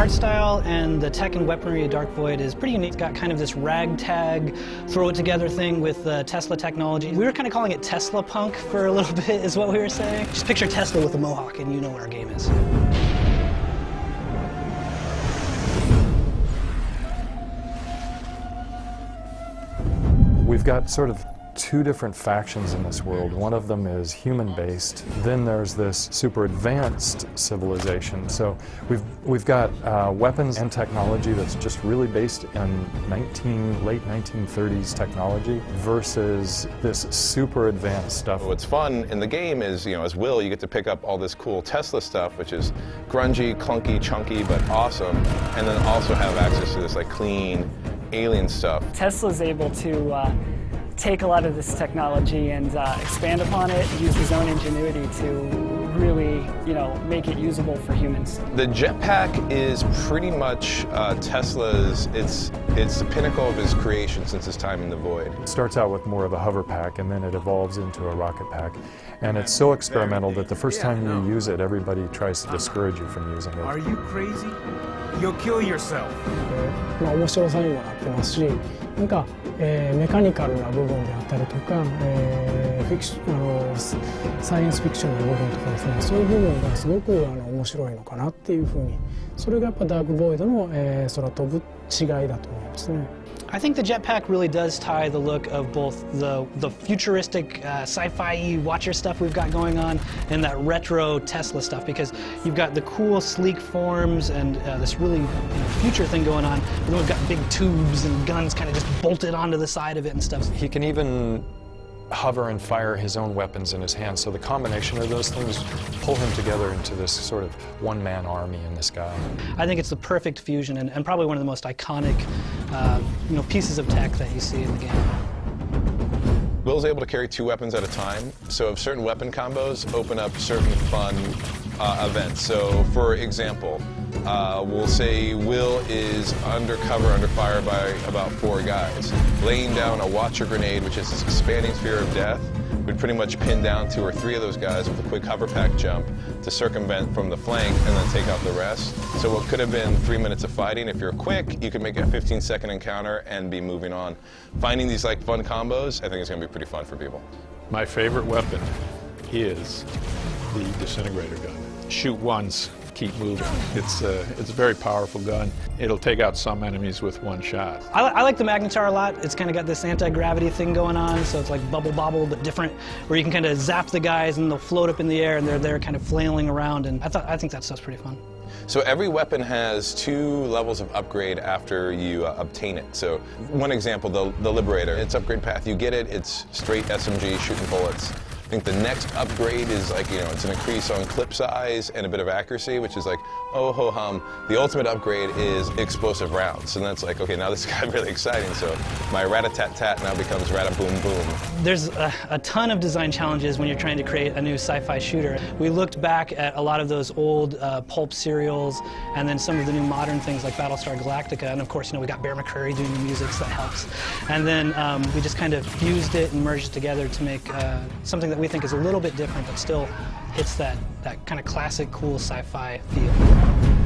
art style and the tech and weaponry of Dark Void is pretty unique. It's got kind of this ragtag, throw it together thing with Tesla technology. We were kind of calling it Tesla punk for a little bit is what we were saying. Just picture Tesla with a mohawk and you know what our game is. We've got sort of two different factions in this world. One of them is human-based. Then there's this super advanced civilization. So we've got weapons and technology that's just really based in late 1930s technology versus this super advanced stuff. What's fun in the game is, as Will, you get to pick up all this cool Tesla stuff, which is grungy, clunky, chunky, but awesome, and then also have access to this like clean alien stuff. Tesla's able to take a lot of this technology and expand upon it, use his own ingenuity to really, make it usable for humans. The jetpack is pretty much Tesla's, it's the pinnacle of his creation since his time in the Void. It starts out with more of a hover pack and then it evolves into a rocket pack. And it's so experimental that the first time you use it, everybody tries to discourage you from using it. Are you crazy? You'll kill yourself. 面白さにもなってますし、メカニカルな部分であったりとか、サイエンスフィクションの部分とかですね、そういう部分がすごく面白いのかなっていうふうに、それがやっぱダークボイドの、空飛ぶ違いだと思いますね。I think the jetpack really does tie the look of both the futuristic sci-fi watcher stuff we've got going on and that retro Tesla stuff, because you've got the cool sleek forms and this really future thing going on, but then we've got big tubes and guns kind of just bolted onto the side of it and stuff. He can even hover and fire his own weapons in his hands, so the combination of those things pull him together into this sort of one-man army in the sky. I think it's the perfect fusion and probably one of the most iconic pieces of tech that you see in the game. Will's able to carry two weapons at a time, so if certain weapon combos open up certain fun events. So for example, we'll say Will is under fire by about 4 guys. Laying down a Watcher grenade, which is this expanding sphere of death, would pretty much pin down 2 or 3 of those guys with a quick hover pack jump to circumvent from the flank and then take out the rest. So what could have been 3 minutes of fighting, if you're quick, you can make a 15-second encounter and be moving on. Finding these fun combos, I think is going to be pretty fun for people. My favorite weapon is the disintegrator gun. Shoot once, keep moving. It's a very powerful gun. It'll take out some enemies with 1 shot. I like the Magnetar a lot. It's kind of got this anti-gravity thing going on, so it's like bubble bobble but different, where you can kind of zap the guys and they'll float up in the air and they're there kind of flailing around, and I think that stuff's pretty fun. So every weapon has 2 levels of upgrade after you obtain it. So one example, the Liberator, its upgrade path, you get it, it's straight SMG shooting bullets. I think the next upgrade is it's an increase on clip size and a bit of accuracy, which is oh ho hum. The ultimate upgrade is explosive rounds, and that's okay, now this got really exciting. So my rat-a-tat-tat now becomes rat-a-boom-boom. There's a ton of design challenges when you're trying to create a new sci-fi shooter. We looked back at a lot of those old pulp serials, and then some of the new modern things like Battlestar Galactica, and of course, we got Bear McCreary doing the music, so that helps. And then we just kind of fused it and merged it together to make something that we think is a little bit different, but still hits that kind of classic, cool sci-fi feel.